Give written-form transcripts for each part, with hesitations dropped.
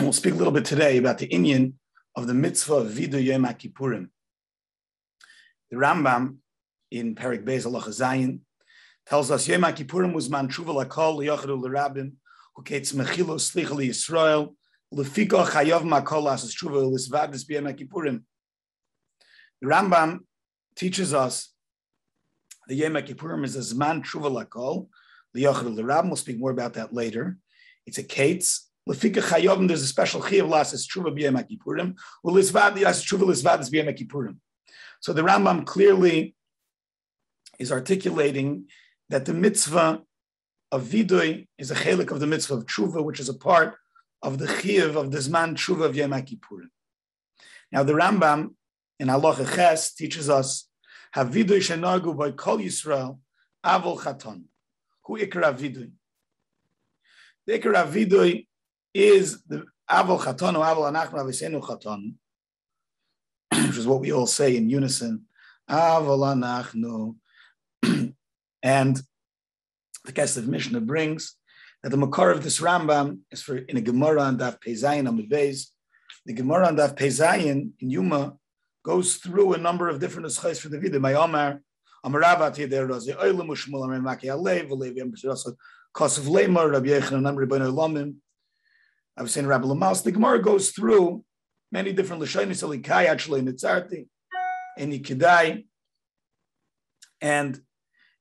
We'll speak a little bit today about the inyan of the mitzvah of Vidui Yom Kippurim. The Rambam in Perek Beis Halacha Zayin tells us Yom Kippurim was man tshuva lakol liyochadu l'rabim who kates mechilo slicha liYisrael lefiko chayav makol asas tshuva lisvadis b'Yom Kippurim. The Rambam teaches us the Yom Kippurim is a zman tshuva lakol liyochadu l'rabim. We'll speak more about that later. It's a kates. Lefika chayovim, there's a special chiyav lasas tshuva b'Yom Kippurim. Ulisvad yas tshuva lisvadis b'Yom Kippurim. So the Rambam clearly is articulating that the mitzvah of vidui is a chelik of the mitzvah of tshuva, which is a part of the chiyav of the zman tshuva of Yom Kippurim. Now the Rambam in Halacha Ches teaches us havidui shenagu by kol Yisrael avol chaton hu ikra vidui. The ikra vidui is the avol chaton or avol anachnu avisenu chaton, which is what we all say in unison, avol anachnu. And the Kesef Mishnah brings that the makar of this Rambam is for in a Gemara on Daf Pezayin on the base. The Gemara on Daf Pezayin in Yuma goes through a number of different eschais for the Vidui. My Omar, Amaravat Yeder Razi Oilam Ushmul Amar Maki Alev Alev Yem B'Shirasa Kosav Leimar Rabbi Yechanan Amar Rebbeinu Olamim. I was saying Rabbi Lamaus. The Gemara goes through many different Lashonis Alikai actually in Nitzarti, in Ikidai, and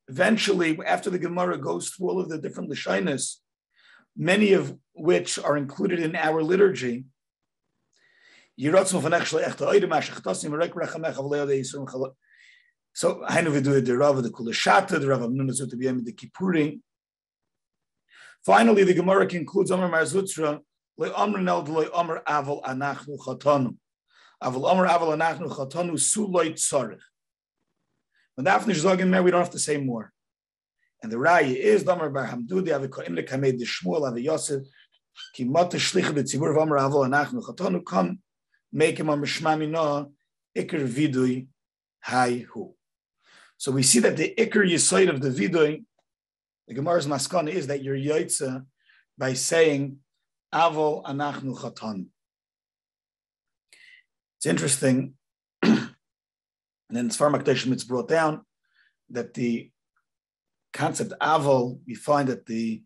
eventually, after the Gemara goes through all of the different Lashonis, many of which are included in our liturgy, so Hainu Vidu the Rav the Kulashata, the Rav Amnunazut the Kippurim. Finally, the Gemara concludes Amar Marzutra, Le Amr Neld Le Amr Aval Anachnu Chatanu. Aval Amr Aval Anachnu Chatanu Suloit Tzarech. When the Afnish Zogin we don't have to say more. And the Raya is Damar Bar Hamdudi Avikoim Lekamed Shmuel Avi Yosef Ki Mata Shlicha the Tzibur of Amr Aval Anachnu Chatanu come make him Amr Shmami No Iker Vidui Hai Hu. So we see that the Iker Yisoid of the Vidui, the Gemara's Maskana is that you're Yoitza by saying Aval Anachnu Chatanu. It's interesting. And then Sfar Makdeshim it's brought down that the concept Aval, we find that the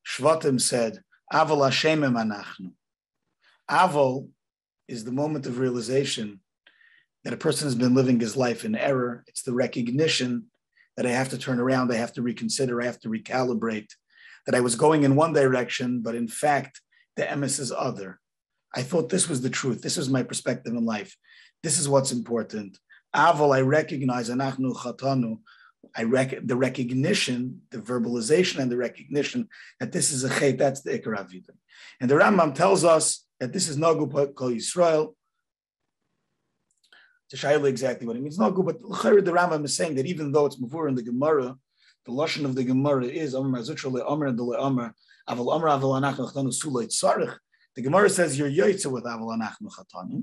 Shvatim said, Aval Hashemem Anachnu. Aval is the moment of realization that a person has been living his life in error. It's the recognition that I have to turn around, I have to reconsider, I have to recalibrate, that I was going in one direction, but in fact, the emes is other. I thought this was the truth. This was my perspective in life. This is what's important. Aval, I recognize, anachnu chatanu, the recognition, the verbalization and the recognition that this is a chet, that's the ikar avidah. And the Rambam tells us that this is nagu kol Yisrael. To shayla exactly what it means, nagu, but the Rambam is saying that even though it's mavur in the Gemara, the lashon of the Gemara is Amar Mazutra le'Amar and the le'Amar aval Amar aval anachnu chatanu suleit sarich. The Gemara says you're yoytze with aval anachnu chatanu,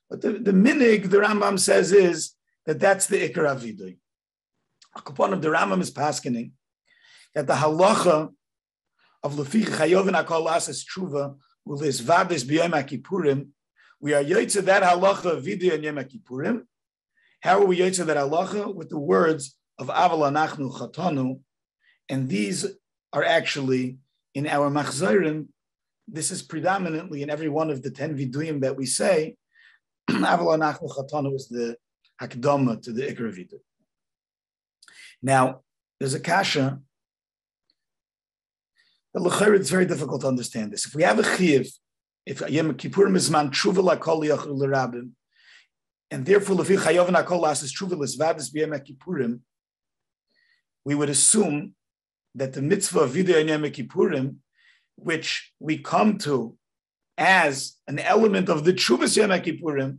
but the minig the Rambam says is that that's the ikar avidui. A kupon of the Rambam is paskening that the halacha of lefich chayovin akol asas tshuva ulis vades b'yom kippurim, we are yotze that halacha of vidui and yom kippurim. How are we yotze that halacha? With the words of aval anachnu chatanu, and these are actually in our machzorim. This is predominantly in every one of the 10 viduyim that we say. Aval anachnu chatanu is the hakdama to the ikar vidui. Now, there's a kasha. The l'chayr, it's very difficult to understand this. If we have a chiv, if Yom Kippurim is man tshuva lakol yachol l'rabim, and therefore lefi chayav nakol asas tshuva l'svadis b'Yom Kippurim, we would assume that the mitzvah of vidui and Yom Kippurim, which we come to as an element of the tshuvas Yom Kippurim,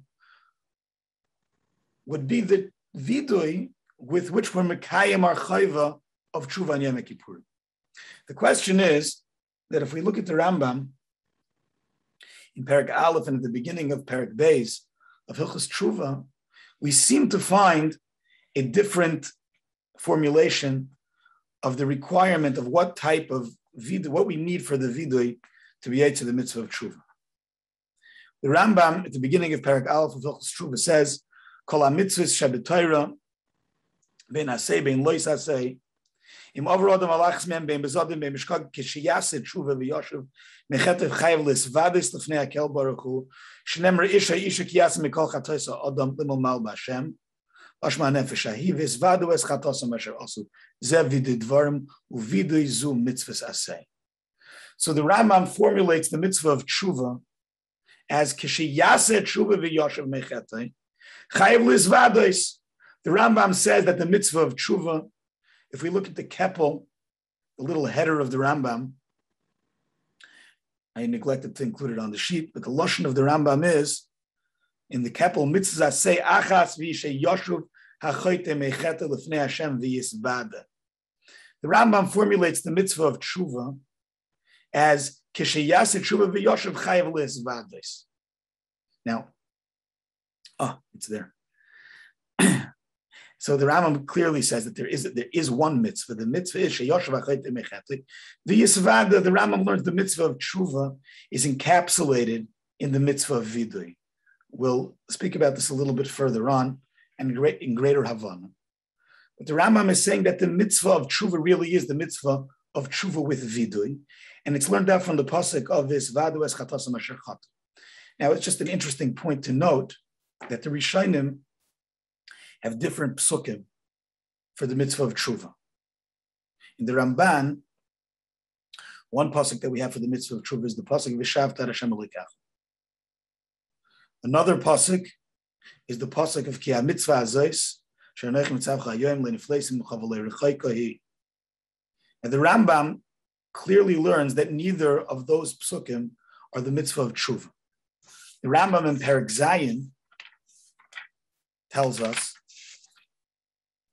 would be the vidui with which we're mekayim our chayva of tshuva and Yom Kippurim. The question is that if we look at the Rambam in Perek Aleph and at the beginning of Perek Beis of Hilchos Tshuva, we seem to find a different formulation of the requirement of what type of vidui, what we need for the vidui to be to the mitzvah of tshuva. The Rambam at the beginning of Perek Aleph of Hilchos Tshuva says, "Kol hamitzvos sheb'Torah ben asay ben lois asay im over adam alachs men ben bezadim ben mishkag kishiyase tshuva v'yoshev mechetev chayav lisvadis lefnei hakel baruch hu shnemer isha kiyas mikol chatosa adam limol mal b'Hashem ashma nefesh ahi v'izvadu es chatosa asher asu ze vidui dvarim uvidui zu mitzvos asay." So the Rambam formulates the mitzvah of tshuva as kishiyase tshuva v'yoshev mechetev chayav lisvados. The Rambam says that the mitzvah of tshuva, if we look at the keppel, the little header of the Rambam, I neglected to include it on the sheet, but the lashon of the Rambam is, in the keppel, mitzvah say achas v'yishe yoshuv hachoyte mechete lefnei Hashem v'yisbada. The Rambam formulates the mitzvah of tshuva as kisheyase tshuva v'yoshuv chayav lisvados. Now, it's there. So the Rambam clearly says that there is one mitzvah. The mitzvah is sheyoshav achayte mechete. The Yisvada, the Rambam learns the mitzvah of tshuva is encapsulated in the mitzvah of vidui. We'll speak about this a little bit further on and in greater Havana. But the Rambam is saying that the mitzvah of tshuva really is the mitzvah of tshuva with vidui, and it's learned out from the pasuk of this vadu es chatasam asher chatu. Now it's just an interesting point to note that the Rishonim have different psukim for the mitzvah of tshuva. In the Ramban, one pasuk that we have for the mitzvah of tshuva is the pasuk v'shavta Hashem Elokecha. Another pasuk is the pasuk of ki ha-mitzvah hazos she'anech mitzavcha hayom le'nifleisim u'chavalei rechaika hi. And the Rambam clearly learns that neither of those psukim are the mitzvah of tshuva. The Rambam in Perek Zayin tells us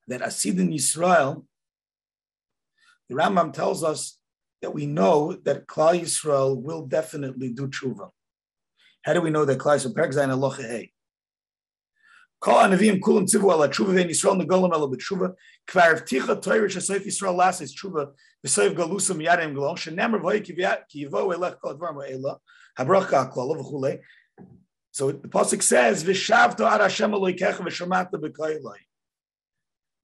that Asid in Yisrael, the Rambam tells us that we know that Klal Yisrael will definitely do tshuva. How do we know that Klal Yisrael? Perek Zayin Halacha Hey. Kol Anavim Kulam Tzivu Ala Tshuva Vein Yisrael Negolam Ala B'Tshuva Kvar V'Ticha Torah Shesoif Yisrael Lasis Tshuva V'Soif Galusam Yadem Galon Shenemer V'Hoy Ki Yivo Elech Kol Dvarim V'Ela Habracha Klala V'Chulei. So the pasuk says V'Shavto Ad Hashem Elokecha V'Shamata B'Kailai,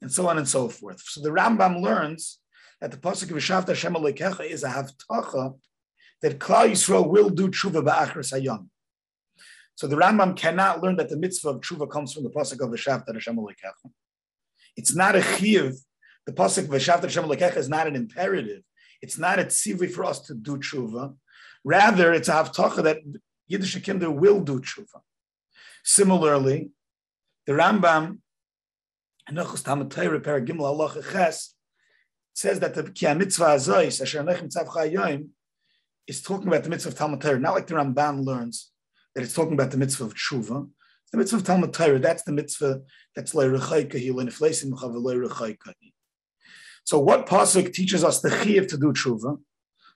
and so on and so forth. So the Rambam learns that the pasuk of V'Shavto Hashem Elokecha is a havtacha that Klal Yisrael will do tshuva ba'achris hayom. So the Rambam cannot learn that the mitzvah of tshuva comes from the pasuk of V'Shavto Hashem Elokecha. It's not a chiyuv. The pasuk of V'Shavto Hashem Elokecha is not an imperative. It's not a tzivui for us to do tshuva. Rather, it's a havtacha that Yiddish kinder will do tshuva. Similarly, the Rambam, Hilchos Talmud Torah Perek Gimel Halacha Ches, says that the ki ha-mitzvah hazos asher anech mitzavcha hayom is talking about the mitzvah of Talmud Torah, not like the Ramban learns that it's talking about the mitzvah of tshuva. The mitzvah of Talmud Torah, that's the mitzvah that's lo rechaika hi, lo nifleisim u'chav lo rechaika hi. So what pasuk teaches us the chiyuv to do tshuva?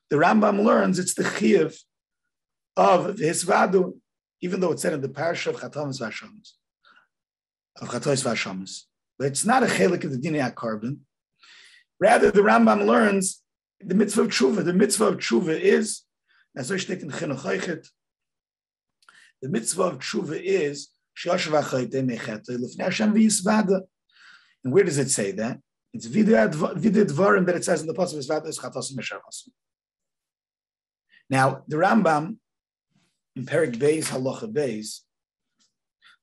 The Rambam learns it's the chiyuv of Hisvadu, even though it said in the parasha of Chatomis Vashamis, of Chatois Vashamis. But it's not a chelik of the Dinei HaKarban. Rather, the Rambam learns the mitzvah of tshuva. The mitzvah of tshuva is, as I state in Chinuch Haichit, the mitzvah of tshuva is, Sheyoshav Achayte Mechete Lefnei Hashem V'Yisvada. And where does it say that? It's Vidui Dvarim that it says in the pasuk V'Yisvada is Chatosim Asher Asu. Now, the Rambam, in Perek Beis Halacha Beis,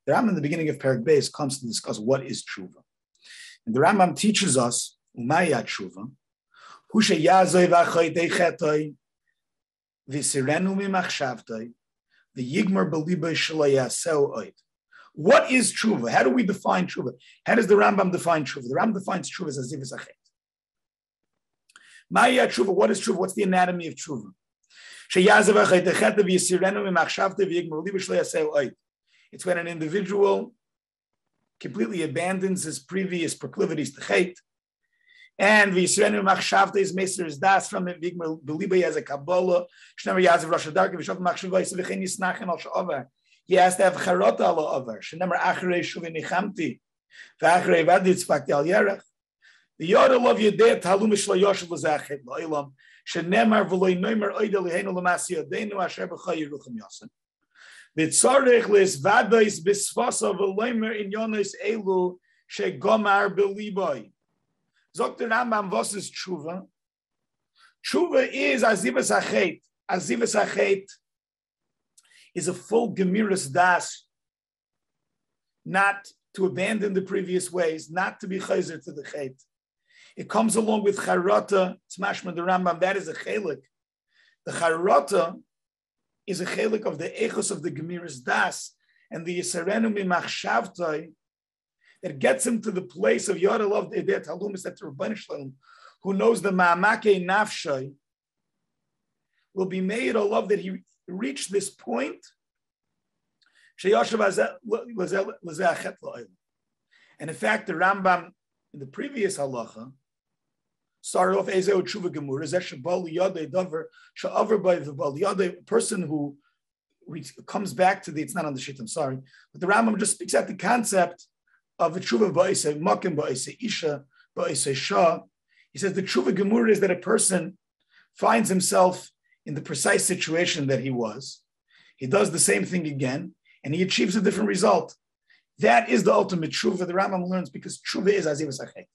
the Rambam in the beginning of Perek Beis comes to discuss what is tshuva. And the Rambam teaches us, Umaya tshuva, Hu sheyazoi v'achoytei chetoi, v'sirenu mimachshavtoi, v'yigmar b'liboi shelo yaseu oid. What is tshuva? How do we define tshuva? How does the Rambam define tshuva? The Rambam defines tshuva as a zivus achet. Maya tshuva, what is tshuva? What's the anatomy of tshuva? It's when an individual completely abandons his previous proclivities to hate, and v'yisrenu machshavta is meser his das from it. Vigmar beliba as a kabbalah. Shnemer yazav rosh hadarka v'shav machshavos v'chein yisnachem al sha'over. He has to have charota al over. Shnemer achrei shuvi nichamti v'achrei vaditz fakti al yerach. The yoda love yedei talum shlo yoshev l'zachet lo'ilam. Shnemer v'loy noimer oida lihenu l'masi yodeinu asher b'chay yeruchim yosen. V'tzarech lisvadais b'sfasa v'leimer in yonis elu shegomar b'liboy. Zok the Rambam, was is tshuva? Tshuva is azivas achet. Azivas achet is a full gemiras das, not to abandon the previous ways, not to be chayzer to the chet. It comes along with charata, smashma the Rambam, that is a chelik. The charata is a chelik of the echos of the gemiras das, and the yisarenu mimachshavtai, that gets him to the place of Yodel the Edet Halumis at Rabban Shalom, who knows the Ma'amake Nafshay, will be made a love that he reached this point. And in fact, the Rambam in the previous halacha started off Ezeu Tshuva Gemura, Zeshabal Yodei Dover, Sha'avar by the Bal Yodei, a person who comes back to the, it's not on the sheet, I'm sorry, but the Rambam just speaks out the concept of a tshuva ba'isei makim, ba'isei isha, ba'isei shah. He says the tshuva gemur is that a person finds himself in the precise situation that he was. He does the same thing again, and he achieves a different result. That is the ultimate tshuva. The Rambam learns because tshuva is azivas achet.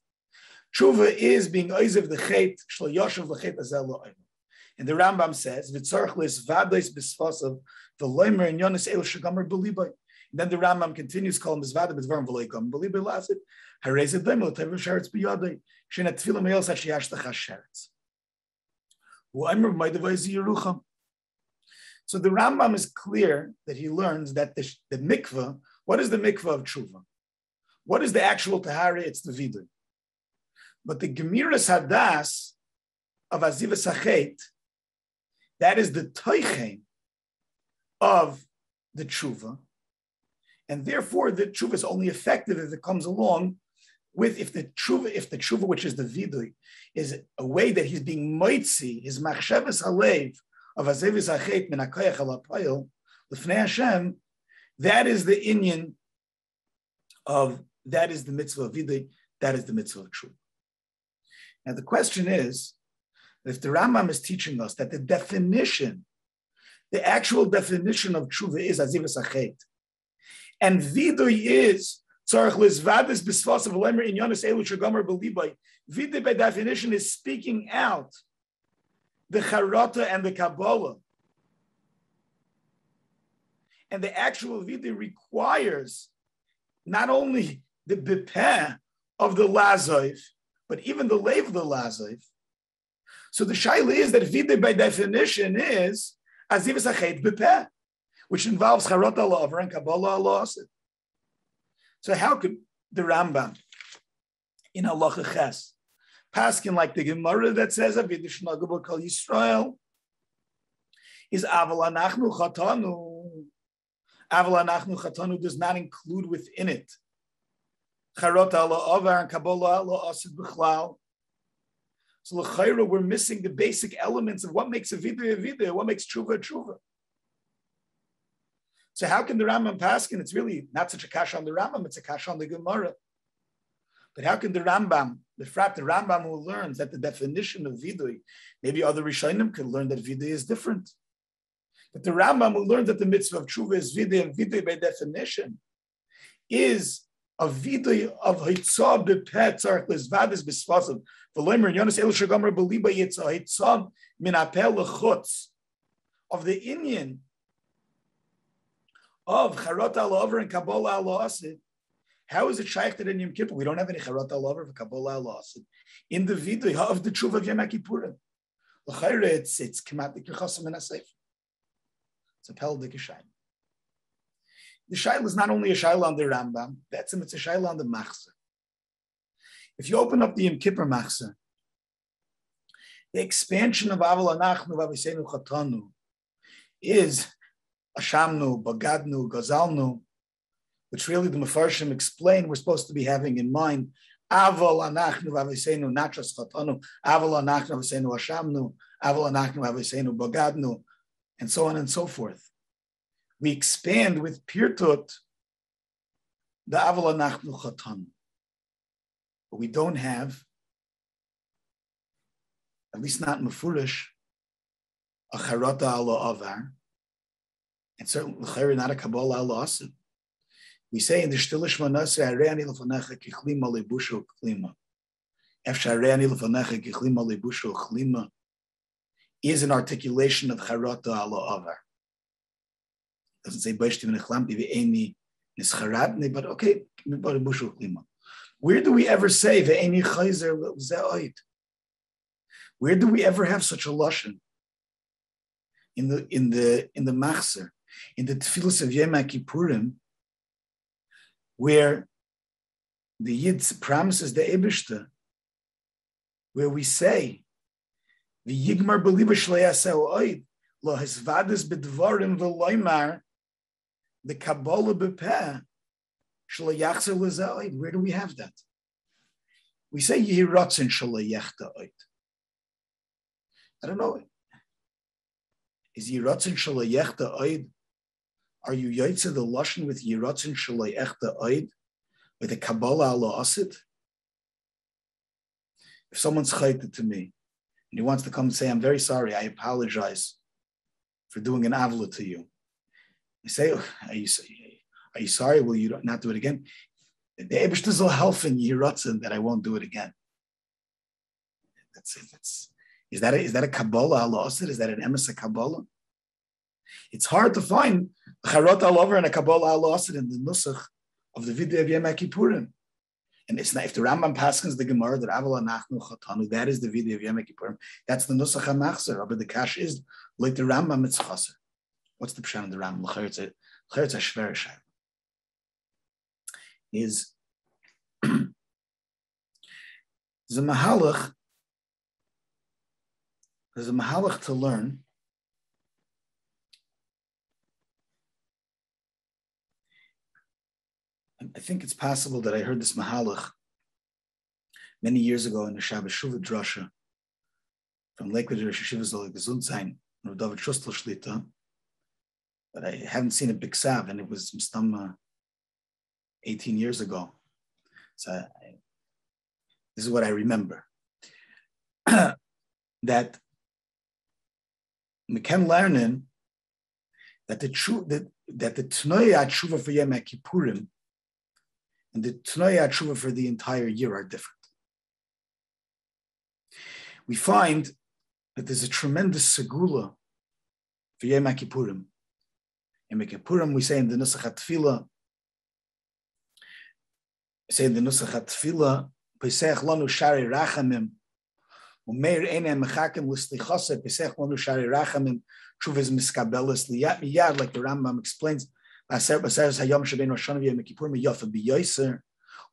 Tshuva is being oiziv the chet, shlo yoshev l'chet azel lo'ayim. And the Rambam says, v'tzarech lisvadais b'sfasav v'loimer in yonis el shegamar b'libay. Then the Rambam continues, calling Mizvada B'dvarim V'leikam. Believe it, Lazit. Harezed Demel Tever Sheretz B'Yadei. Shenet Tefillah Me'el Sashiyash Tachas Sheretz. U'aymer B'Maydavai Ziyerucham. So the Rambam is clear that he learns that the mikveh, what is the mikveh of tshuva? What is the actual tahara? It's the vidui. But the Gemiras Hadas of Azivas Achet, that is the toichen of the tshuva. And therefore, the tshuva is only effective if it comes along with, if the tshuva, which is the vidui, is a way that he's being moitzi, his machshavas halev of azevis achet min hakoyach halapayil l'fnei Hashem, that is the inyan of, that is the mitzvah of vidui, that is the mitzvah of tshuva. Now the question is, if the Rambam is teaching us that the definition, the actual definition of tshuva is azivas achet, and vidui is tzarich lizvadis b'sfasav v'lemer in yonis elu shegamar b'libay. Vidui by definition is speaking out the charata and the kabbalah, and the actual vidui requires not only the bipeh of the lazov, but even the leiv of the lazov. So the shaila is that vidui by definition is azivas achet bipeh, which involves charata Allah and Kabbalah Allah. So how could the Rambam in Halacha Ches paskin like the Gemara that says Avidish Nagabal Kol Yisrael is Aval Anachnu Chatanu? Aval Anachnu Chatanu does not include within it charata Allah and Kabbalah Allah Asid B'chlal. So l'chayra, we're missing the basic elements of what makes a vidui, what makes tshuva a tshuva. So how can the Rambam paskin? It's really not such a kasha on the Rambam, it's a kasha on the Gemara. But how can the Rambam, the Rambam who learns that the definition of vidui, maybe other Rishonim could learn that vidui is different. But the Rambam who learned that the mitzvah of tshuva is vidui, and vidui by definition is a vidui of hitzah b'peh tzarich lizvadis b'sfasav v'loimer yonis el shegamar b'liba yitzah hitzah min apeh l'chutz of the inyan of charata al-over and Kabbalah al-asid. How is it shaykh that in Yom Kippur we don't have any charata al-over and Kabbalah al-asid in the vidui of the tshuva of Yom Kippurim? L'chayre, it's kematik l'chasam and asayf. It's a peldik shayla. The shayla is not only a shayla on the Rambam, it's a shayla on the machzor. If you open up the Yom Kippur machzor, the expansion of Aval Anachnu Vaviseinu Chatanu is Ashamnu, Bagadnu, Gazalnu, which really the Mefarshim explain we're supposed to be having in mind. Aval Anachnu Vaviseinu, not just Chatanu, Aval Anachnu Vaviseinu Ashamnu, Aval Anachnu Vaviseinu Bagadnu, and so on and so forth. We expand with Pirtut the Aval Anachnu Chatanu. But we don't have, at least not Mefurish, a Charata ala Avar, and certainly not a Kabbalah Allah. We say in the Shtilish Manaseh, Areani lefanecha kichlima lebusho klima. Efsha Areani lefanecha kichlima lebusho klima is an articulation of Charata Allah Avar. Doesn't say Bashtim nechlamti ve'eni nischaratni, but okay, lebusho klima. Where do we ever say ve'eni chayzer ze'oid? Where do we ever have such a lashon? In the Machzer, in the Tefillos of Yom Kippurim, where the Yid promises the Eibishter, where we say, "V'yigmar b'liba shlo yaseh oid lo hisvadas b'dvarim v'loymar the Kabbalah b'peh shlo yachzer l'zeh oid." Where do we have that? We say Yehi Ratzon shlo yechta oid. I don't know. Is Yiratzin Shalai Yechta Oid? Are you Yaitze the Lashon with Yiratzin Shalai Yechta Oid? With a Kabbalah Allah Asid? If someone's chayted to me and he wants to come and say, "I'm very sorry, I apologize for doing an avla to you," I say, are you sorry? Will you not do it again? The Eibishter will help in Yiratzin that I won't do it again. That's it. Is that a Kabbalah Allah Asid? Is that an emes Kabbalah? It's hard to find Charot Allah and a Kabbalah Allah Asid in the Nusach of the Vidui of Yom Kippurim. And it's not, if the Rambam paskins the Gemara that Avala Nachnu Chatanu, that is the Vidui of Yom Kippurim. That's the Nusach HaMachzer. But the Kash is like the Rambam it's Chaser. What's the pshat of the Rambam? L'charetz a shver shayla. Is there's a mahalach to learn. I think it's possible that I heard this mahalach many years ago in the Shabbos Shuvah Drasha from Lakewood Rosh Yeshiva Zol Gesundsein, Rav David Shustel Shlita, but I haven't seen a big sav, and it was 18 years ago. So this is what I remember. That we can learn that the Tnoya Tshuva for Yom Kippurim and the Tnoya Tshuva for the entire year are different. We find that there's a tremendous segula for Yom Kippurim. Yom Kippurim, we say in the Nusach HaTfilah, Pesach lanu shari rachamim, umeir einem mechakim l'slichase, Pesach lanu shari rachamim, tshuva is miskabelis liyat miyad, like the Rambam explains, B'aser hayom shebein Rosh Hashanah v'Yom Kippur miyofa b'yoser,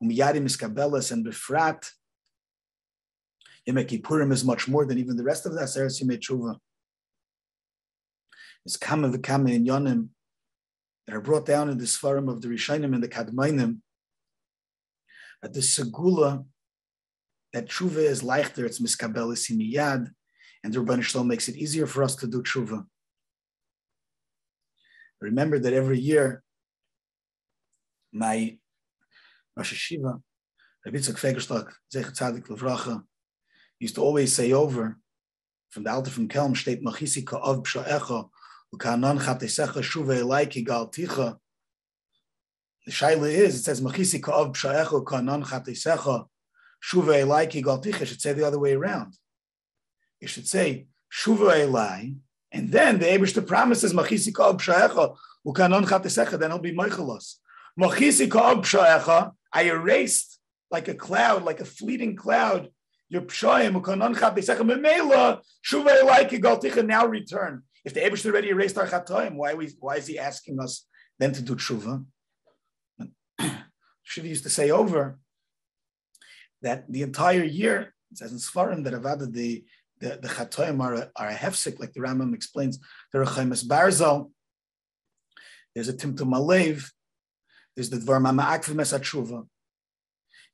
umiyadi miskabelis, and befrat, Yom Kippurim is much more than even the rest of the Aseres Yemei Tshuva. There's kama v'kama in yonim that are brought down in the Sfarim of the Rishonim and the Kadmainim, that the segula, that tshuva is leichter, it's miskabelis miyad, and the Rebbeinu Shalom makes it easier for us to do tshuva. Remember that every year, my Rosh Yeshiva, Rabbi Yitzchak Fegerstock, Zecher Tzadik Levracha, used to always say over, from the Alter from Kelm, Shteit Machisi Ka'av B'sha'echa, U'ka'anan Chatesecha Shuva Elai Ki Galticha. The shaila is, it says, Machisi Ka'av B'sha'echa, U'ka'anan Chatesecha Shuva Elai Ki Galticha. It should say the other way around. It should say, Shuva Elai, and then the Eibishter promises, Machisi Ka'av B'sha'echa, U'ka'anan Chatesecha, then he'll be Meichelos. Machisi Ka'av B'sha'echa, I erased like a cloud, like a fleeting cloud, your pshayim, ukanon chatesecha memela, shuva elai ki galticha, now return. If the Eibishter already erased our chatoim, why is he asking us then to do tshuva? Shiva used to say over that the entire year, it says in Sfarim that Avada the chatoim are a hefsek, like the Rambam explains. There are chaimas barzal, there's a timtum alev, there's the dvar ma'akv mesat tshuva.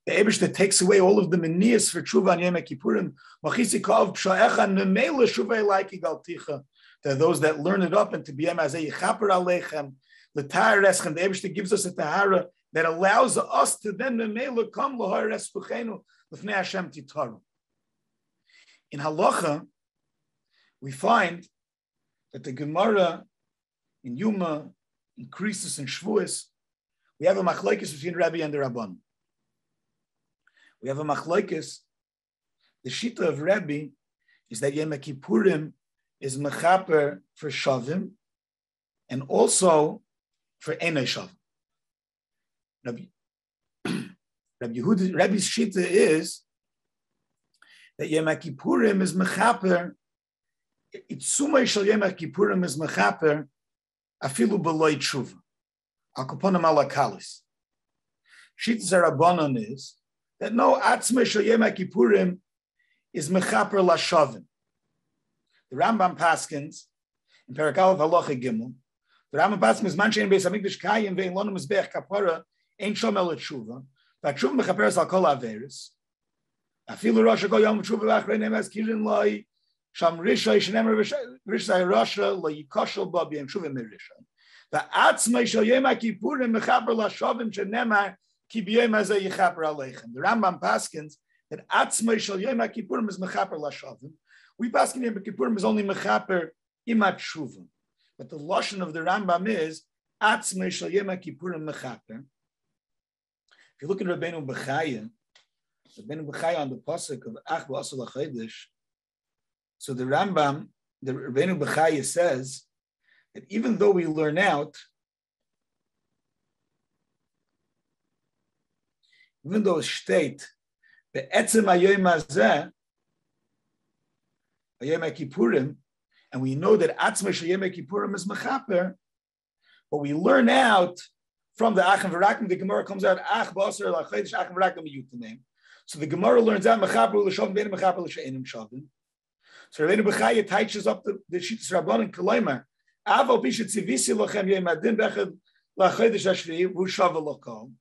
The Eibishter takes away all of the menias for tshuva and Yom Kippurim. Machisi ka'av b'sha'echa nemela shuva elai ki galticha. There are those that learn it up and to be azeh yichaper aleichem l'tahar eschem. The Eibishter gives us a tahara that allows us to then nemela come l'har espuchenu l'fnei Hashem titaru. In halacha, we find that the Gemara in Yuma, in Krisis, and Shvuas, we have a machlokes between Rebbe and the Rabban. We have a machlokes. The shita of Rebbe is that Yom Kippurim is mechaper for Shavim and also for Einay Shavim. Rebbe's shita is that Yom Kippurim is mechaper. Itzumay shel Yom Kippurim is mechaper afilu b'loy tshuva. Al kaponim ala kalis. Shita Zerabanan is that no atzmay shel Yom Kippurim is mechaper lashavim. The Rambam paskins in Perek Aleph Halacha Gimel. The Rambam paskins is manchein beis hamikdash kayim ve'in lo mizbeach kapara ein shomel tshuva. V'tshuva mechaperes al kol averis. Afilu Rosh Kol Yom Tshuva v'achrei nemes kirin loy sham rishay shenemer rishay Rasha lo yikoshel ba b'yem tshuva mirishay. V'atzmei shel Yom Kippurim mechaper lashavim shenemar ki b'yom hazeh yichaper aleichem. The Rambam paskins that atzmei shel Yom Kippurim is mechaper lashavim. We paskin Yom Kippurim is only mechaper imat tshuva. But the lashon of the Rambam is atzmei shel Yom Kippurim mechaper. If you look at Rabbeinu Bechaya on the pasuk of Ach b'asar l'chodesh, so the Rambam, the Rabbeinu Bechaya says that even though we learn out, even though it's state be'etzem hayom hazeh Yom Kippurim, and we know that atzmei shel Yom Kippurim is mechaper, but we learn out from the Achim V'Rakim, the Gemara comes out Ach b'asar l'chodesh Achim V'Rakim yutamim. So the Gemara learns out mechaper l'shavim bein mechaper l'she'enim shavim. So Rabbeinu Bechaya teaches up the Shitas Rabbanan Kolomer Aval pishet tzivisi lochem yom adin bechad l'chodesh hashvi'i v'ushava l'kol.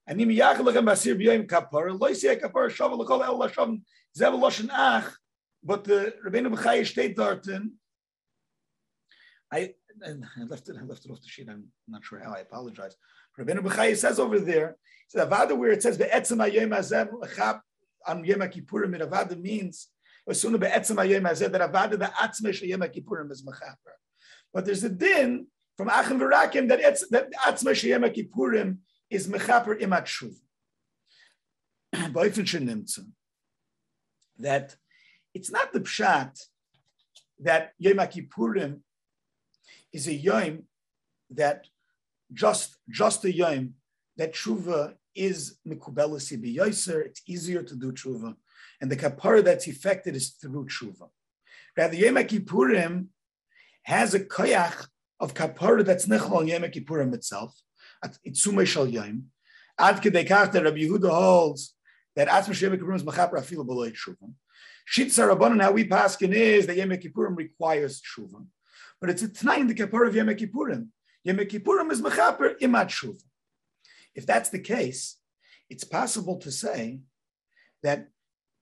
Ani miyachal lochem basir b'yom kapara lo yisei kapara shava l'kol el l'shavim zev l'loshen ach. But the Rabbeinu Bechaya state darten. I left it off the sheet. I'm not sure how. I apologize. Rabbeinu Bechaya says over there, so Avada where it says be'etzem hayom hazeh l'chap on Yom Kippurim, it Avada means as soon as be'etzem hayom hazeh that Avada the atzmei shel Yom Kippurim is mechaper. But there's a din from Achim V'Rakim that atzmei shel Yom Kippurim is mechaper imat tshuva. B'ofen shenimtza that it's not the pshat that Yom Kippurim is a yom that just a yom that tshuva is mekubelis b'yoser. It's easier to do tshuva, and the kapara that's effected is through tshuva. Rather, Yom Kippurim has a koyach of kapara that's nechlal on Yom Kippurim itself. It's sumei shel yom. Ad kedei kach that Rabbi Yehuda holds that atzmei shel Yom Kippurim is mechaper afilu b'lo tshuva. Shitz HaRabbanan, how we paskin is that Yom Kippurim requires tshuva, but it's a t'nai in the kapara of Yom Kippurim. Yom Kippurim is mechaper imat tshuva. If that's the case, it's possible to say that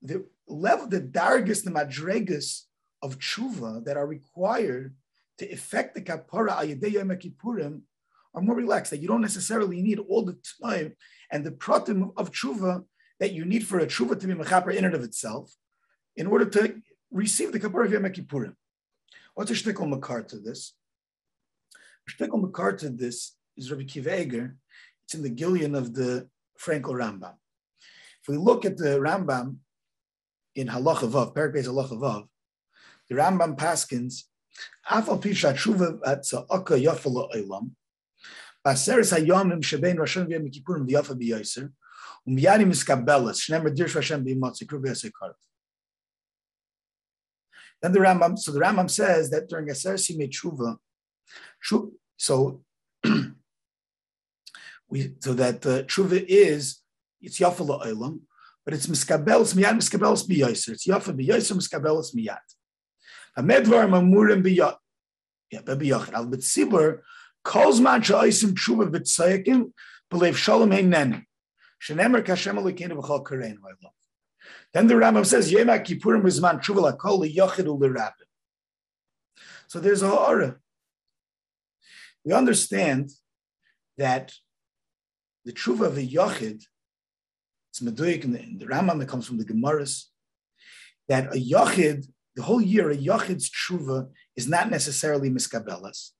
the level, the dargis, the madregas of tshuva that are required to effect the kapara al yedei Yom Kippurim are more relaxed. That you don't necessarily need all the time and the pratim of tshuva that you need for a tshuva to be mechaper in and of itself, in order to receive the kapara of Yom Kippurim. What's a shtickle makar to this? A shtickle makar to this is Rabbi Kiva Eger. It's in the Gillion of the Frankel Rambam. If we look at the Rambam in Halacha Vav, Perek Beis Halacha Vav, the Rambam paskins, Afal Pisha Tshuva Atza'aka Yafa La'olam, Ba'aseres Hayomim Shebein Rashon V'Yom Kippurim V'Yafa B'Yoser, U'Miyadim Iskabelas, Shnemer Dirsh Hashem B'Yimotzi Kruv V'Yasei Karv. Then the Rambam says that during Aseres Yimei Tshuva, tshuva is, it's yafa la'olam, but it's miskabelis miyad, miskabelis b'yoser. It's yafa b'yoser, miskabelis miyad. Hamedvar mamurim b'yochid. Al b'tzibur, kol zman she'osim tshuva b'tzayakim, b'leiv shalom hein nenim. Shenemer kashem alikeinu b'chol kareinu ha'olam. Then the Rambam says, Yom Kippurim zman tshuva l'kol li'yochid u'l'rabim. So there's a ha'ara. We understand that the tshuva of a yachid, it's meduik in the Rambam that comes from the Gemaras, that a yachid, the whole year, a yachid's tshuva is not necessarily miskabelas.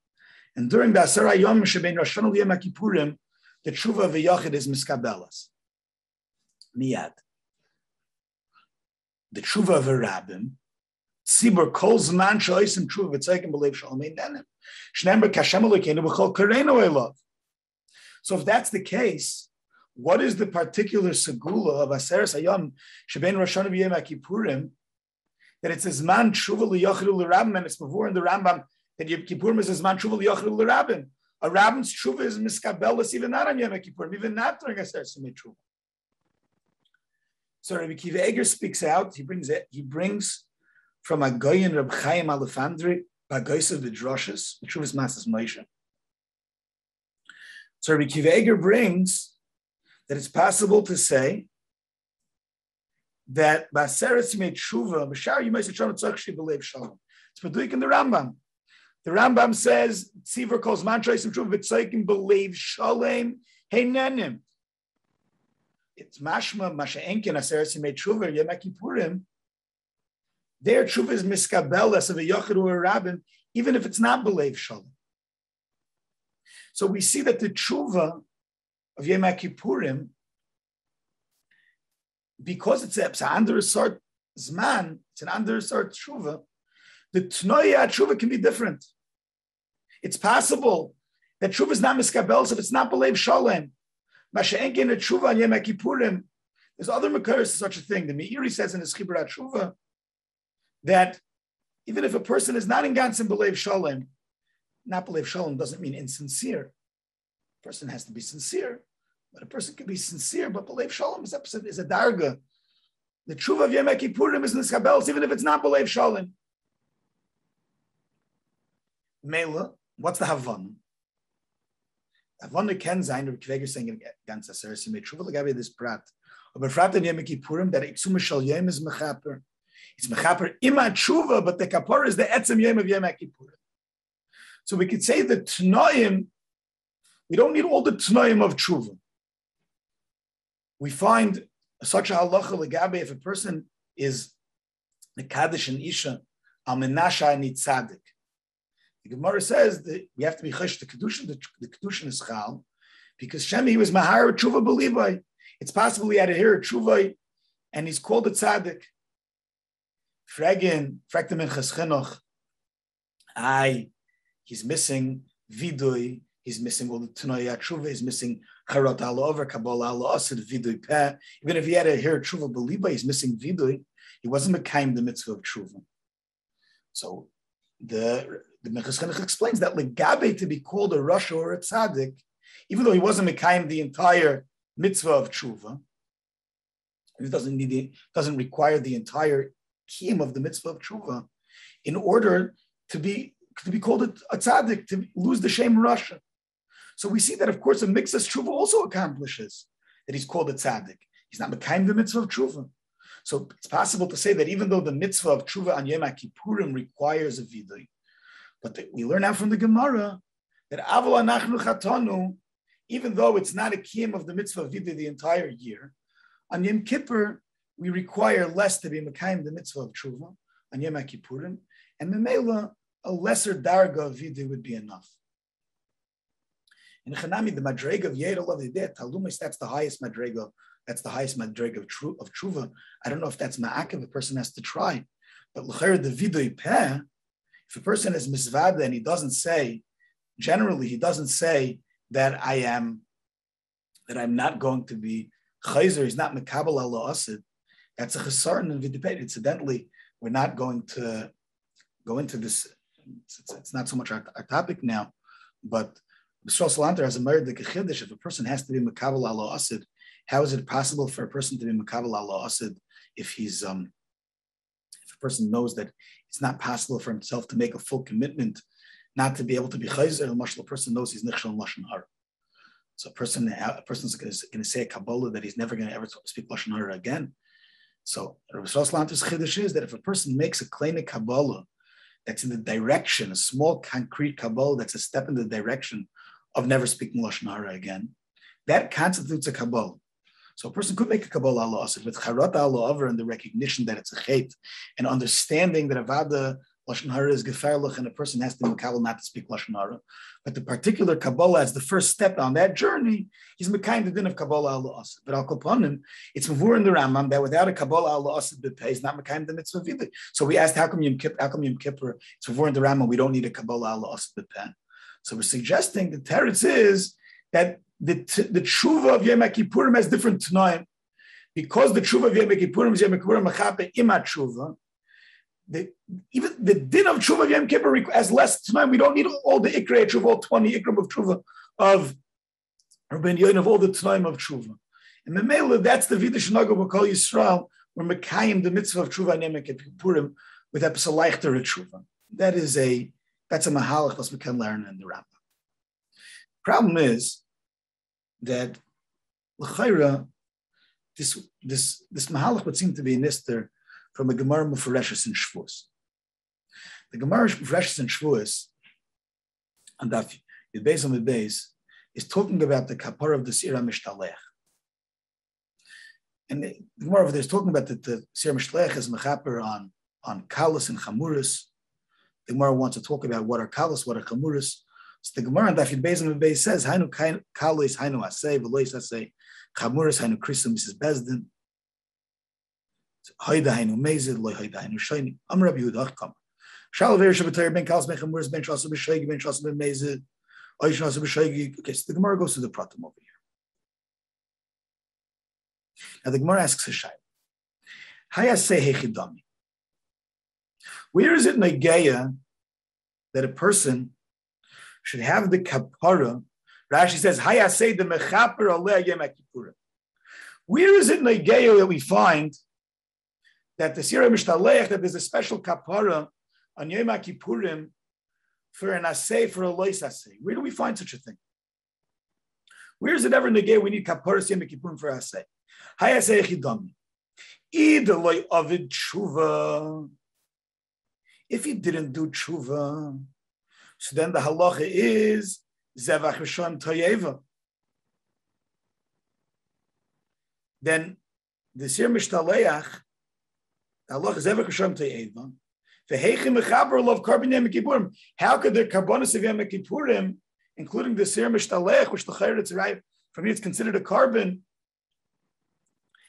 And during the Asara Yom Shebein Rosh Hashanah Yom Kippurim, the tshuva v'yachid is miskabelas. Miyad. The tshuva v'rabim, tzibur kol zman she'osim tshuva v'tzeikim b'leiv shalom einenim. Shneimber kashem elokeinu b'chol kareinu elov. So if that's the case, what is the particular segula of Aseres Hayom Shebein Rosh Hashanah Yom Kippurim that it says man tshuva l'yachid l'rabim, and it's before in the Rambam that Yom Kippurim is man tshuva l'yachid l'rabim. A rabbin's tshuva is miskabelas even not on Yom Kippurim, even not during Aseres Yom Tshuva. So Rabbi Kiva Eger speaks out. He brings from a Goyen Reb Chaim Alefandri, Bagois of the Droshes, the Tshuvas Masas Moshe. So Rabbi Kiva Eger brings that it's possible to say that Baseres Yimei Tshuva, B'shar Yimei Tzachon Tzachshi B'leiv Shalom. It's Paduik in the Rambam. The Rambam says, Tziver calls Mantraisim Tshuva B'tzaikim B'leiv Shalom Heinenim. It's mashma enkin Aseres Yimei Tshuva Yom Kippurim. Their tshuva is miskabelas of a yachid or a rabbin, even if it's not b'leiv shalom. So we see that the tshuva of Yom Kippurim, because it's an under sort zman, it's an under sort tshuva, the tnoya tshuva can be different. It's possible that tshuva is not miskabelas if it's not b'leiv shalom. Masha'enkin a tshuva on Yom Kippurim. There's other makaros to such a thing. The Meiri says in his Chibur HaTshuva that even if a person is not in Gansim B'leiv Shalom, not B'leiv Shalom doesn't mean insincere. A person has to be sincere, but a person can be sincere, but B'leiv Shalom is a darga. The tshuva of Yom Kippurim is niskabelos, even if it's not B'leiv Shalom. Mela, what's the Havana? Havana ken zayin, Rabbi Kiva Eger saying against Aseres Yimei Tshuva l'gabe this prat. But prat in Yom Kippurim that Iksuma Shal Yom is mechaper. It's mechaper ima tshuva, but the kapor is the etzem yom of Yom Kippurim. So we could say the tnoim, we don't need all the tnoim of tshuva. We find such a halacha legabe if a person is the kaddish and isha al menasha and tzadik. The Gemara says that we have to be chesh the kedushin is chal because Shemi was mahar tshuva b'livai. It's possible he had to hear a tshuva and he's called a tzaddik. Fragt him in Cheschenoch. He's missing vidui. He's missing all the Tanoya Tshuva. He's missing Charot Allah over Kabbalah Allah Asid vidui peh. Even if he had to hear Tshuva Beliba, he's missing vidui. He wasn't mekayim the mitzvah of Tshuva. So the Cheschenoch explains that legabe to be called a Rasha or a Tzaddik, even though he wasn't mekayim the entire mitzvah of Tshuva, it doesn't require the entire kiyum of the mitzvah of tshuva in order to be called a tzaddik, to lose the shame Russia. So we see that, of course, a mixas tshuva also accomplishes that he's called a tzaddik. He's not mekayim the mitzvah of tshuva. So it's possible to say that even though the mitzvah of tshuva on Yom Kippurim requires a vidui, but we learn out from the Gemara that avol anachnu chatanu, even though it's not a kiyum of the mitzvah of vidui the entire year, on Yom Kippur, we require less to be mekayim the mitzvah of tshuva on Yom Kippurim, and memela a lesser darga of vidui would be enough. In Chanami, the madrega of Yedel of the Talumis, that's the highest madrega. That's the highest madrega of tshuva. I don't know if that's ma'akev. A person has to try, but l'cher the vidui peh. If a person is misvada and he doesn't say, generally he doesn't say that I'm not going to be chayzer. He's not mekabel Allah asid. That's a chesaron and vidipet. Incidentally, we're not going to go into this. It's not so much our topic now, but B'Shol Salanter has a merit the kechiddush. If a person has to be mekabel Allah asid, how is it possible for a person to be mekabel Allah asid if a person knows that it's not possible for himself to make a full commitment, not to be able to be chayzer? A person knows he's nichshon lashon hara. So a person's going to say a Kabbalah that he's never going to ever speak lashon hara again. So Rabbi Shlomo's chiddush is that if a person makes a kleine Kabbalah that's in the direction, a small concrete Kabbalah that's a step in the direction of never speaking lashon hara again, that constitutes a Kabbalah. So a person could make a Kabbalah Allah Asad with Charot Allah over and the recognition that it's a chait and understanding that Avada Lashon Hara is gefährlich, and a person has to be mekabel not to speak Lashon Hara. But the particular Kabbalah as the first step on that journey, he's mekayim the din of Kabbalah al Asad. But al Kopanim, it's mavur in the Rambam that without a Kabbalah al Asad b'peh is not mekayim the mitzvah vidui. So we asked, how come Yom Kippur? It's mavur in the Rambam. We don't need a Kabbalah al Asad b'peh. So we're suggesting the teretz is that the tshuva of Yom Kippurim has different tanaim. Because the tshuva of Yom Kippurim is Yom Kippurim mechape imat tshuva. Even the din of tshuva of Yom Kippur has less tanaim. We don't need all the ikrei tshuva, all 20 ikram of tshuva of Rabbeinu Yoin, of all the tanaim of tshuva. And Memela, that's the vidah shenago b'kol Yisrael. We're mekayim the mitzvah of tshuva and Yom Kippurim with episoleichter tshuva. That's a mahalach that we can learn in the Rambam. Problem is that l'chayra, this mahalach would seem to be a nister from a Gemara Mufareshes in Shvuos. The Gemara Mufareshes in Shvuos, and Daf Yud on the base, is talking about the kapara of the Sira Mishtalech. And the Gemara over there is talking about that the Sira Mishtalech is mechaper on kalas and chamuris. The Gemara wants to talk about what are kalas, what are chamuris. So the Gemara on Daf Yud on the base says, Hainu kalas, hainu asay, v'lois asay, chamuris, hainu krisim, Mrs. Bezdin. Hayda hainu mezid, loy hayda hainu shayni. Amar Rabbi Yehuda Achkam. Shal ver shabbatayr ben kalas ben chamuris ben shasu b'shaygi ben shasu ben mezid. Oy shasu b'shaygi. Okay, so the Gemara goes to the pratim over here. Now the Gemara asks a shayla. Hayaseh hechidami. Where is it negeya that a person should have the kapara? Rashi says, Hayaseh the mechaper aleh yom kippurim. Where is it negeya that we find that the Sira Mishtalech, that there's a special kapara on Yom Kippurim for an asay, for a lois asay? Where do we find such a thing? Where is it ever negeya we need kapara Yom Kippurim for asay? Hayaseh chidami. Ida loy avid tshuva. If he didn't do tshuva, so then the halacha is zevach rishon toyeva. Then the Sir Mishtaleach, the halacha is zevach rishon toyeva. V'heichim mechaber lov karbon Yom Kippurim. How could the karbonos of Yom Kippurim, including the Sir Mishtaleach, which the chayretz right for me it's considered a carbon?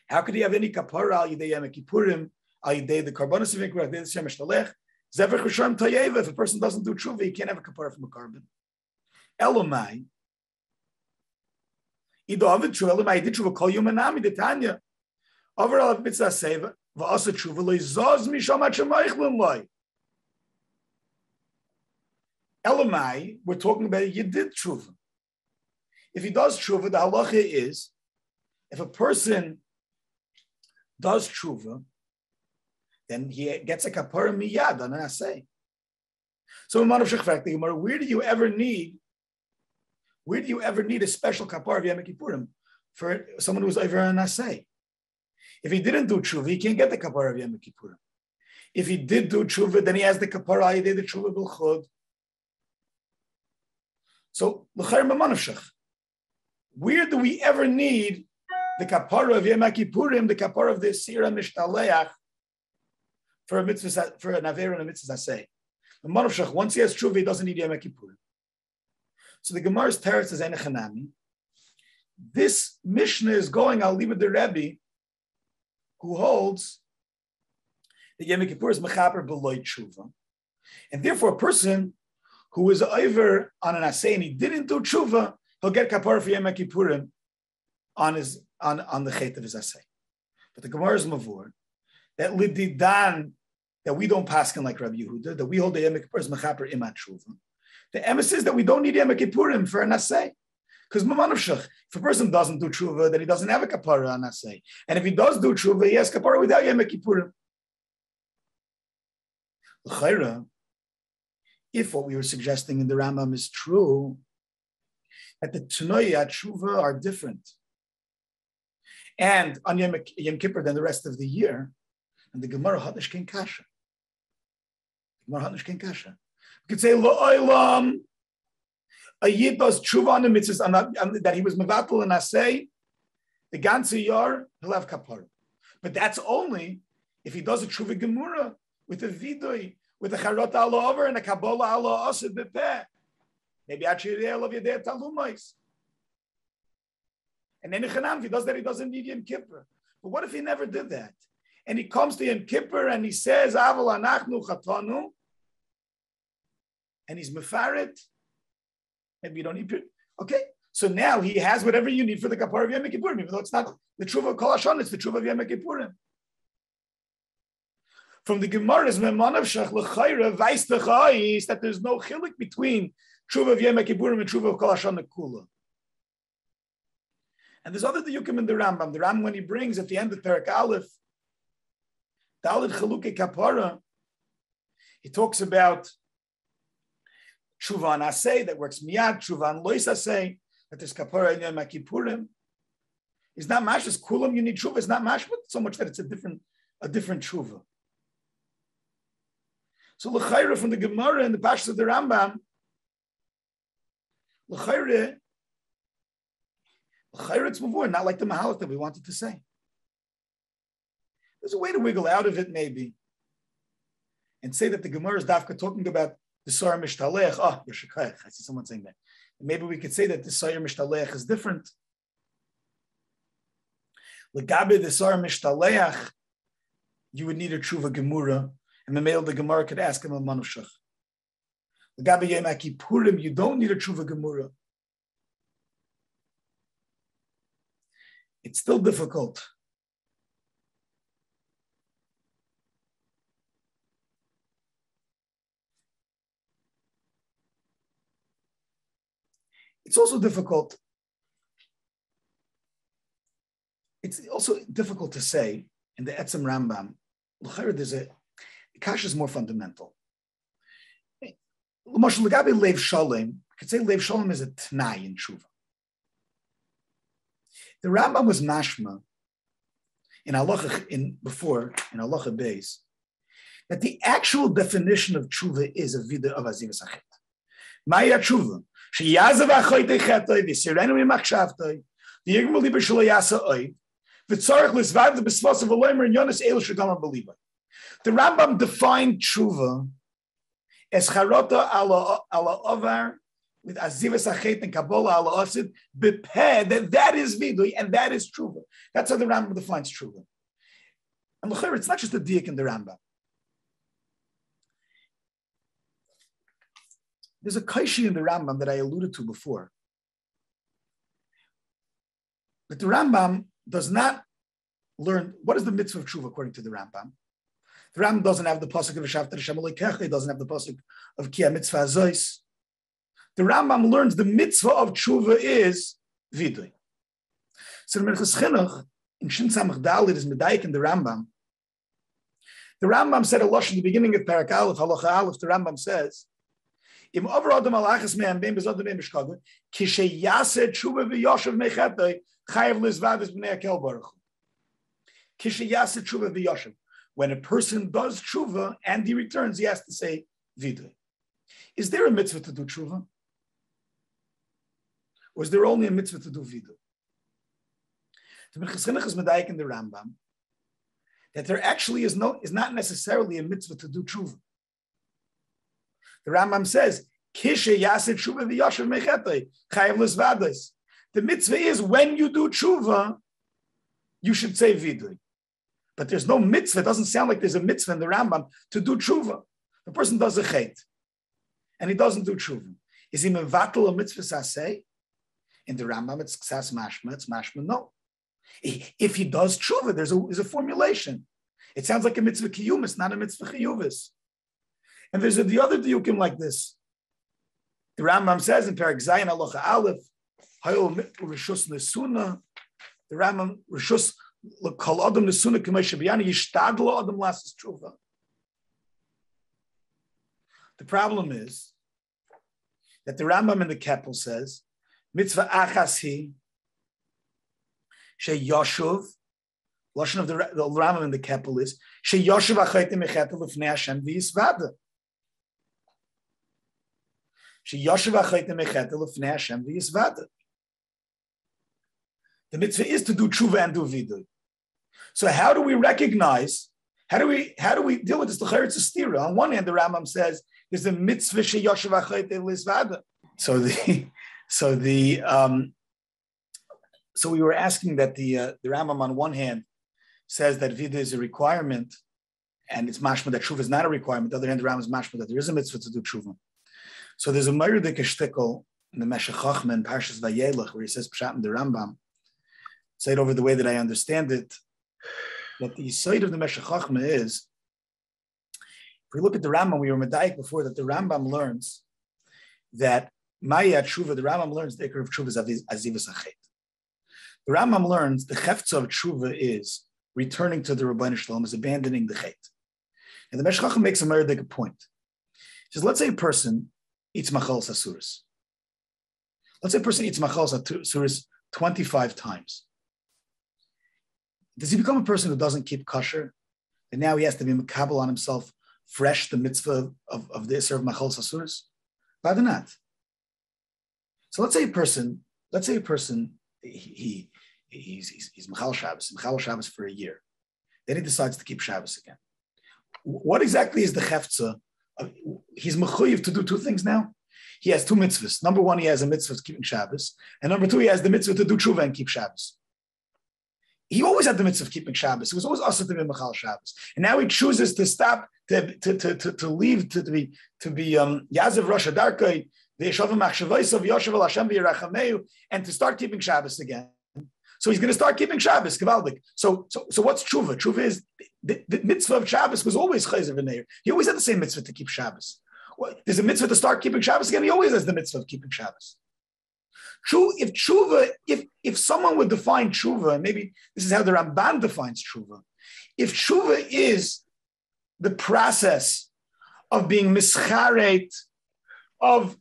How could he have any kapara al yidei Yom Kippurim, al yidei the karbonos of Yom Kippurim, the Sir Mishtaleach? If a person doesn't do tshuva, he can't have a kapara from a carbon. Elomai. Idovid tshuva, Elomai did tshuva kol yumanami detanya. Over al mitzvah seva, va'asa tshuva loy zaz misham atchamaychlin loy. Elomai, we're talking about you did tshuva. If he does tshuva, the halacha is, if a person does tshuva, then he gets a kapara miyad on an asay. So where do you ever need a special kapara of Yom Kippurim for someone who's over an asay? If he didn't do tshuva, he can't get the kapara of Yom Kippurim. If he did do tshuva, then he has the kapara ayidei the tshuva b'chod. So where do we ever need the kapara of Yom Kippurim, the kapara of the Sira Mishtaleach, for a mitzvah, for an aver and a mitzvah say? The Manavshach, once he has tshuva, he doesn't need Yom Kippurim. So the Gemara's teretz is enechanami. This Mishnah is going, I'll leave it the Rebbe, who holds that Yom Kippur is mechaper beloy tshuva. And therefore, a person who is over on an asay and he didn't do tshuva, he'll get kapara for Yom Kippurim on the chet of his asay. But the Gemara is mavur that lididan, that we don't paskin like Rabbi Yehuda, that we hold the Yom Kippur is mechaper imat tshuva. The emes is that we don't need Yom Kippurim for an asay. Because if a person doesn't do tshuva, then he doesn't have a kapara on asay. And if he does do tshuva, he has kapara without Yom Kippurim. L'chayra, if what we were suggesting in the Rambam is true, that the Tanoia tshuva are different, and on Yom Kippur than the rest of the year, and the Gemara Hanish Ken Kasha. We could say Lo'olam, a yid does tshuva on the mitzvahs that he was mevatel and asay, the ganze yar, he'll have kapara. But that's only if he does a tshuva gemura with a vidui, with the charot Allah over and the Kabbalah Allah asid bepeh. Maybe actually they love you there talumais. And then if he does that, he doesn't need Yom Kippur. But what if he never did that? And he comes to Yom Kippur and he says, Aval anachnu chatanu, and he's mefaret. Maybe you don't need. Okay, so now he has whatever you need for the kapara of Yom Kippurim, even though it's not the tshuva of Kol Hashon, it's the tshuva of Yom Kippurim. From the Gemara is memanav shach l'chayra vayis t'chayis that there's no chilik between tshuva of Yom Kippurim and tshuva of Kol Hashon Kula. And there's other diyukim in the Rambam. The Rambam, when he brings at the end of Perek Aleph, Dalit Chaluke Kapara, he talks about tshuva an asay that works miyad, tshuva an lois asay, that there's kapara in Yom Kippurim. It's not mashmas kulam, you need tshuva. It's not mashmas so much that it's a different tshuva. So l'chayra from the Gemara and the Pashas of the Rambam, l'chayra it's mavur, not like the mahalach that we wanted to say. There's a way to wiggle out of it maybe and say that the Gemara is dafka talking about the Sar Mishtalech. Oh, Yeshakayach, I see someone saying that. Maybe we could say that the Sar Mishtalech is different. Legabe the Sar Mishtalech, you would need a Tshuva Gemura, and the male the Gemara could ask him a Manushach. Legabe Yom Kippurim, you don't need a Tshuva Gemura. It's still difficult. It's also difficult. It's also difficult to say in the Etzem Rambam. There's the kasha is more fundamental. L'mashal l'gabe Lev Shalom, I could say Lev Shalom is a t'nai in tshuva. The Rambam was mashma in halacha in halacha beis that the actual definition of tshuva is a vida of azivas achet. Maya tshuva sheyazav achoytei chetoi v'sirenu imachshavtoi v'yigmul liber shelo yasa oid v'tzarech l'svav b'svos of aloymer and yonis elu shagam b'liba. The Rambam defined tshuva as charota ala ovar with azivas achet and kabbalah ala asid bepeh, that is vidui and that is tshuva. That's how the Rambam defines tshuva. And l'chayr, it's not just a diak in the Rambam. There's a kaishi in the Rambam that I alluded to before. But the Rambam does not learn what is the mitzvah of tshuva according to the Rambam. The Rambam doesn't have the pasuk of V'shavta Hashem Elokecha. He doesn't have the pasuk of Ki HaMitzvah Azois. The Rambam learns the mitzvah of tshuva is vidui. So the Merchas Chinuch in Shin Samach Dalit is medayik in the Rambam. The Rambam said a lush in the beginning of Perek Aleph, Halacha Aleph. The Rambam says, "Im over adam alachas me'am bein bezod bein mishkagu kishe yaseh tshuva v'yoshev mechetei chayav lizvavis b'nei akel baruch." Kishe yaseh tshuva v'yoshev. When a person does tshuva and he returns, he has to say vidui. Is there a mitzvah to do tshuva? Or is there only a mitzvah to do vidui? The Merchas Chinuch is medayik in the Rambam that there actually is not necessarily a mitzvah to do tshuva. The Rambam says, "Kishe yaseh tshuva v'yoshev mechetei chayav l'svados." The mitzvah is when you do tshuva, you should say vidui. But there's no mitzvah. It doesn't sound like there's a mitzvah in the Rambam to do tshuva. The person does a chet, and he doesn't do tshuva. Is he mevatel a mitzvah saseh? In the Rambam, it's ksas mashma. It's mashma no. If he does tshuva, there's a formulation. It sounds like a mitzvah kiyumis, not a mitzvah chiyuvis. And there's the other diyukim like this. The Rambam says in Perek Zayin Halacha Aleph, Hayol Rishus Nesuna. The Rambam Rishus Kol Adam Nesuna K'may Shabiyani Yishtadlo Adam Lasses Tshuva. The problem is that the Rambam in the Keppur says mitzvah achas hi she yoshuv. Lashon of the Rambam in the Keppur is she yoshuv achayte mechetel lefnei Hashem v'yisvada. She yoshuv achayte mechetel lefnei Hashem v'yisvada. The mitzvah is to do tshuva and do vidui. So how do we recognize How do we deal with this? It's a stira. On one hand, the Rambam says there's a mitzvah sheyoshev achayte lisvada. So we were asking that the Rambam on one hand says that vida is a requirement, and it's mashma that tshuva is not a requirement. On the other hand, the Rambam is mashma that there is a mitzvah to do tshuva. So there's a Mordechai shtickle in the Meshech Chochmah in Parshas Vayelech where he says pshat in the Rambam. Say it over the way that I understand it. That the side of the Meshech Chochmah is, if we look at the Rambam, we were medayik before that the Rambam learns that Maya tshuva, the Rambam learns the ikar of tshuva is azivas achet. The Rambam learns the cheftza of tshuva is returning to the Rabbeinu Shalom, is abandoning the chet. And the Meshech Chochmah makes a Mordechai point. He says, let's say a person eats machalos asuras. Let's say a person eats machalos asuras 25 times. Does he become a person who doesn't keep kosher? And now he has to be makabel on himself, fresh the mitzvah of the Isser of machalos asuras? Rather not. So let's say a person, he's Machal Shabbos for a year. Then he decides to keep Shabbos again. What exactly is the cheftza? He's mechuyev to do two things now. He has two mitzvahs. Number one, he has a mitzvah of keeping Shabbos. And number two, he has the mitzvah to do tshuva and keep Shabbos. He always had the mitzvah of keeping Shabbos. It was always also to be Machal Shabbos. And now he chooses to stop, to leave, to be Yazev Rosh Hadarkai, and to start keeping Shabbos again. So he's going to start keeping Shabbos, Gavaldik. So what's tshuva? Tshuva is the mitzvah of Shabbos was always chayzer v'neir. He always had the same mitzvah to keep Shabbos. There's a mitzvah to start keeping Shabbos again. He always has the mitzvah of keeping Shabbos. True, if someone would define tshuva, and maybe this is how the Ramban defines tshuva, if tshuva is the process of being mischaret, of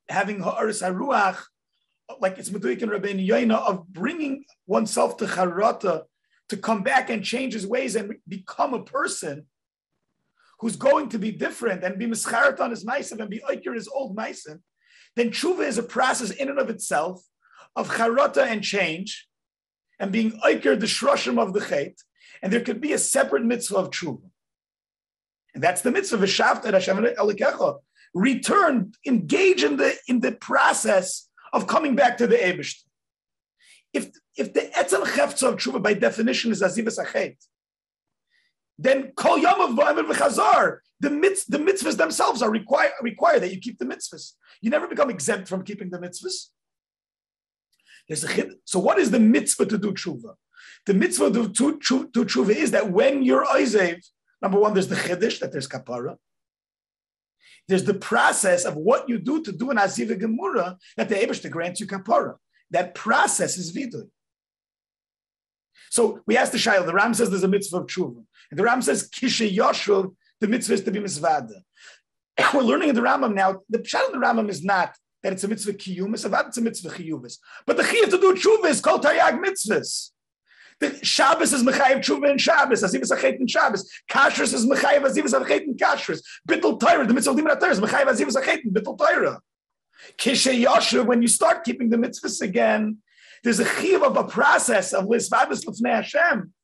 having ha'aris haruach, like it's Meduik and Rabbeinu Yoina, of bringing oneself to charata, to come back and change his ways and become a person who's going to be different and be mischaret on his ma'asim and be oiker his old ma'asim, then tshuva is a process in and of itself of charata and change and being oiker the shroshim of the chet, and there could be a separate mitzvah of tshuva. And that's the mitzvah, v'shavta Hashem elikecha. Return, engage in the process of coming back to the Eibishter. If the etzem cheftza of tshuva by definition is azivas achet, then kol yamav v'amid v'chazar, the mitzvahs themselves are require that you keep the mitzvahs. You never become exempt from keeping the mitzvahs. So what is the mitzvah to do tshuva? The mitzvah to do tshuva is that when you're oizev, number one, there's the chiddush, that there's kapara. There's the process of what you do to do an aziva gemura that the Eibishter grants you kapara. That process is vidui. So we asked the Shail, the Ram says there's a mitzvah of tshuva. And the Ram says, Kishe Yoshuv, the mitzvah is to be misvada. We're learning in the Rambam now, the pshat of the Rambam is not that it's a mitzvah kiyumis, it's a mitzvah chiyuvis. But the chiyuv to do tshuva is called taryag mitzvahs. The Shabbos is mechayev tshuva in Shabbos, azivas achet in Shabbos. Kashrus is mechayev azivas achet in Kashrus. Bittul Torah, the mitzvah of Dimin HaTorah is mechayev azivas achet in Bittul Torah. Kishe Yoshuv, when you start keeping the mitzvahs again, there's a chiyuv of a process of lisvadas l'fnei Hashem.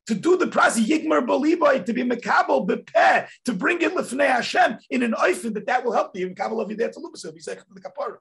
To do the process, yigmar b'liboy, to be mekabel b'peh, to bring it l'fnei Hashem in an oifen that will help you. Mekabel of you there to lubas, be second to the kapara.